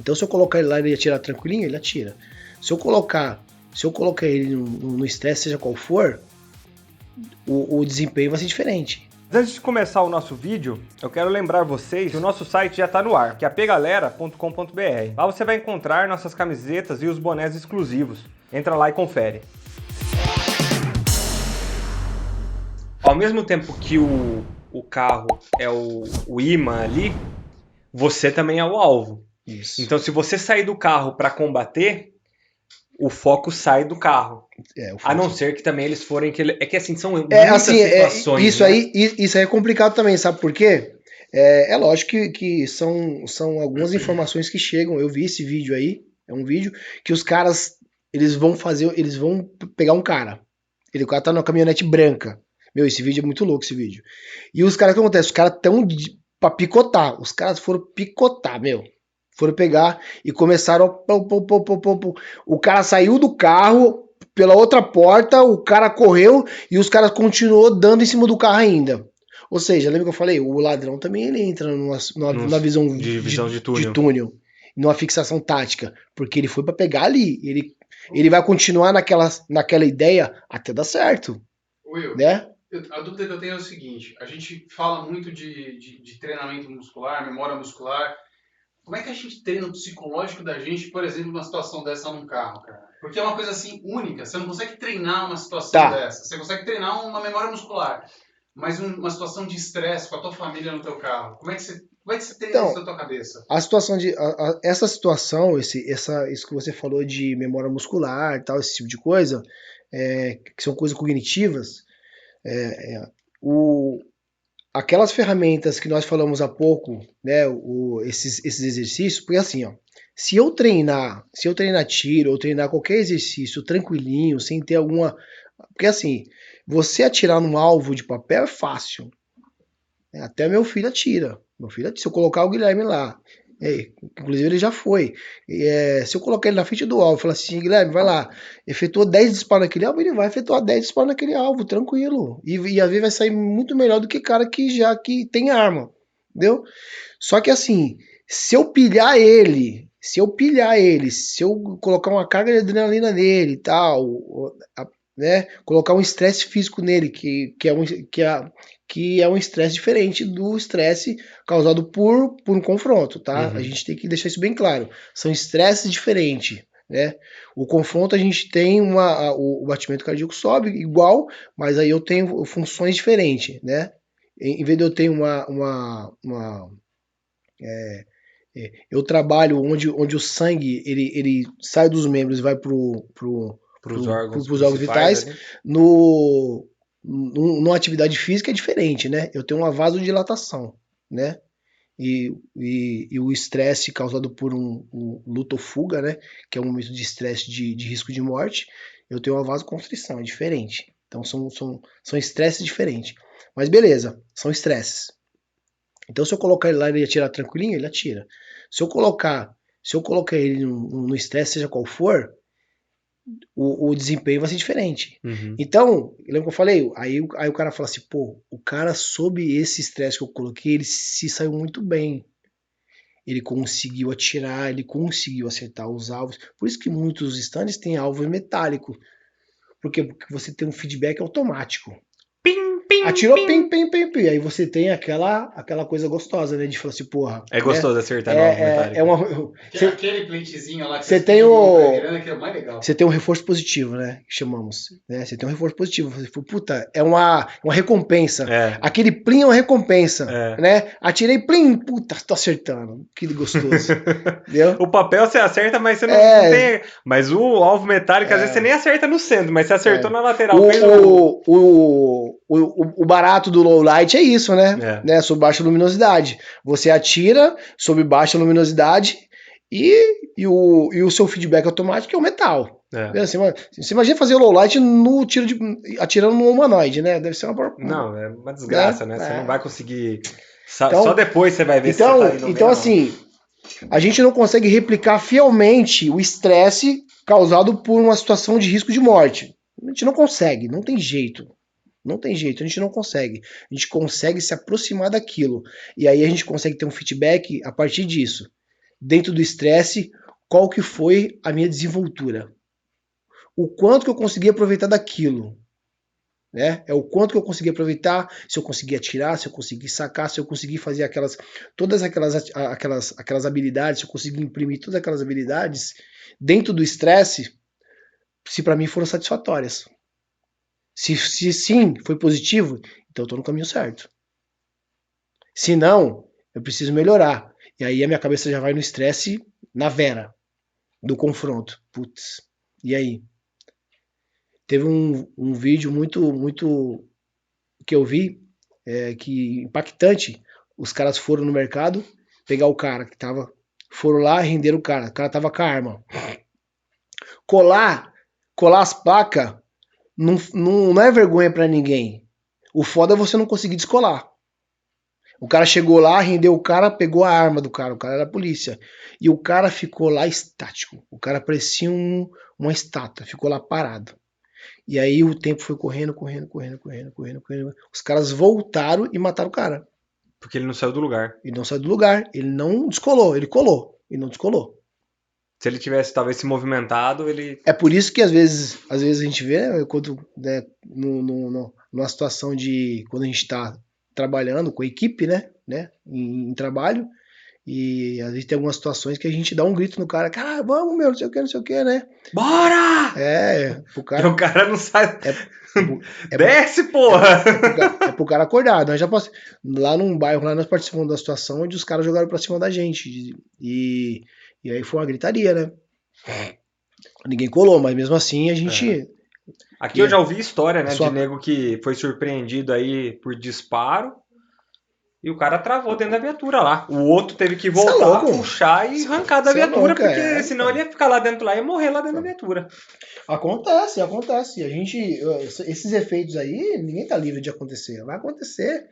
Então se eu colocar ele lá, ele atirar tranquilinho, ele atira. Se eu colocar ele no estresse, seja qual for, o desempenho vai ser diferente. Antes de começar o nosso vídeo, eu quero lembrar vocês que o nosso site já está no ar, que é apgalera.com.br. Lá você vai encontrar nossas camisetas e os bonés exclusivos. Entra lá e confere. Ao mesmo tempo que o carro é o imã ali, você também é o alvo. Isso. Então, se você sair do carro para combater, o foco sai do carro. A não ser que também eles forem... É que assim, são muitas situações. Isso, né? isso aí é complicado também, sabe por quê? É lógico que são algumas informações que chegam. Eu vi esse vídeo aí, é um vídeo que os caras, eles vão pegar um cara. O cara tá numa caminhonete branca. Meu, esse vídeo é muito louco, esse vídeo. E os caras, o que acontece? Os caras estão pra picotar. Os caras foram picotar, meu. Foram pegar e começaram... O cara saiu do carro pela outra porta, o cara correu e os caras continuou dando em cima do carro ainda. Ou seja, lembra que eu falei? O ladrão também ele entra numa visão de túnel. Numa fixação tática. Porque ele foi pra pegar ali. Ele vai continuar naquela ideia até dar certo. Will, né? A dúvida que eu tenho é o seguinte: a gente fala muito de treinamento muscular, memória muscular. Como é que a gente treina o psicológico da gente, por exemplo, numa situação dessa num carro, cara? Porque é uma coisa assim única. Você não consegue treinar uma situação dessa. Você consegue treinar uma memória muscular, mas uma situação de estresse com a tua família no teu carro. Como é que você treina isso na tua cabeça? A situação essa situação, isso que você falou de memória muscular, tal, esse tipo de coisa, que são coisas cognitivas. Aquelas ferramentas que nós falamos há pouco, né, esses exercícios, porque assim, ó, se eu treinar tiro ou treinar qualquer exercício tranquilinho, sem ter alguma... Porque assim, você atirar num alvo de papel é fácil. Até meu filho atira. Se eu colocar o Guilherme lá, inclusive ele já foi. Se eu colocar ele na frente do alvo e falar assim, Guilherme, vai lá, efetua 10 disparos naquele alvo, ele vai efetuar 10 disparos naquele alvo, tranquilo. E às vezes vai sair muito melhor do que cara que tem arma. Entendeu? Só que assim, se eu pilhar ele, se eu colocar uma carga de adrenalina nele e tal, né, colocar um estresse físico nele, que é um estresse diferente do estresse causado por um confronto, tá? A gente tem que deixar isso bem claro. São estresses diferentes, né? O confronto a gente tem o batimento cardíaco sobe igual, mas aí eu tenho funções diferentes, né? Em vez de eu ter eu trabalho onde o sangue ele sai dos membros e vai para os órgãos vitais, numa atividade física é diferente, né? Eu tenho uma vasodilatação, né? E o estresse causado por um luta ou fuga, né? Que é um momento de estresse de risco de morte, eu tenho uma vasoconstrição, é diferente. Então são estresses diferentes. Mas beleza, são estresses. Então se eu colocar ele lá e ele atirar tranquilinho, ele atira. Se eu colocar ele no estresse, seja qual for, o desempenho vai ser diferente. Então, lembra que eu falei? Aí o cara fala assim, pô, o cara sob esse estresse que eu coloquei, ele se saiu muito bem. Ele conseguiu atirar, ele conseguiu acertar os alvos. Por isso que muitos stands têm alvo metálico. Porque você tem um feedback automático. Atirou, pim, pim, pim, pim. Aí você tem aquela coisa gostosa, né? De falar assim, porra. É gostoso acertar no alvo metálico. Aquele platezinho lá que você tem que é o mais legal. Você tem um reforço positivo, né? Que chamamos. Né? Você tem um reforço positivo. Você fala, puta, é uma recompensa. Aquele plim é uma recompensa. Né? Atirei, plim, puta, tô acertando. Que gostoso. Entendeu? O papel você acerta, mas você não tem. Mas o alvo metálico, às vezes você nem acerta no centro, mas você acertou na lateral. O barato do low light é isso, né? Sob baixa luminosidade. Você atira sob baixa luminosidade e o seu feedback automático é o metal. Você imagina fazer o low light no tiro atirando no humanoide, né? Deve ser uma... Não, é uma desgraça, né? Você não vai conseguir... Só depois você vai ver se você tá indo Então, assim, a gente não consegue replicar fielmente o estresse causado por uma situação de risco de morte. A gente não consegue, não tem jeito. Não tem jeito, a gente não consegue. A gente consegue se aproximar daquilo. E aí a gente consegue ter um feedback a partir disso. dentro do estresse, qual que foi a minha desenvoltura. O quanto que eu consegui aproveitar daquilo. Né? É o quanto que eu consegui aproveitar, se eu consegui atirar, se eu consegui sacar, se eu consegui fazer todas aquelas habilidades, se eu consegui imprimir todas aquelas habilidades dentro do estresse, se para mim foram satisfatórias. Se sim, foi positivo, então eu tô no caminho certo. Se não, eu preciso melhorar. E aí a minha cabeça já vai no estresse na vera do confronto. Putz, e aí? Teve um vídeo muito que eu vi, que impactante. Os caras foram no mercado pegar o cara que tava. Foram lá e renderam o cara. O cara tava com a arma. Colar as placas não é vergonha pra ninguém. O foda é você não conseguir descolar. O cara chegou lá, rendeu o cara, pegou a arma do cara. O cara era a polícia. E o cara ficou lá estático. O cara parecia uma estátua. Ficou lá parado. E aí o tempo foi correndo. Os caras voltaram e mataram o cara. Porque ele não saiu do lugar. Ele não saiu do lugar. Ele não descolou. Ele colou. Ele não descolou. Se ele tivesse talvez se movimentado, ele... É por isso que às vezes a gente vê, né, quando, né, numa situação de quando a gente está trabalhando com a equipe, né, em trabalho, e às vezes tem algumas situações que a gente dá um grito no cara, cara, vamos, meu, não sei o que, né? Bora! Pro cara... E o cara não sai... Desce, porra! É pro cara acordar. Nós já lá num bairro, lá nós participamos da situação onde os caras jogaram pra cima da gente, e aí foi uma gritaria, né? Ninguém colou, mas mesmo assim a gente... Aqui eu já ouvi história, né, de nego que foi surpreendido aí por disparo e o cara travou dentro da viatura lá. O outro teve que voltar, puxar e arrancar da viatura, porque senão ele ia ficar lá dentro lá e morrer lá dentro da viatura. Acontece. A gente, esses efeitos aí, ninguém tá livre de acontecer. Vai acontecer.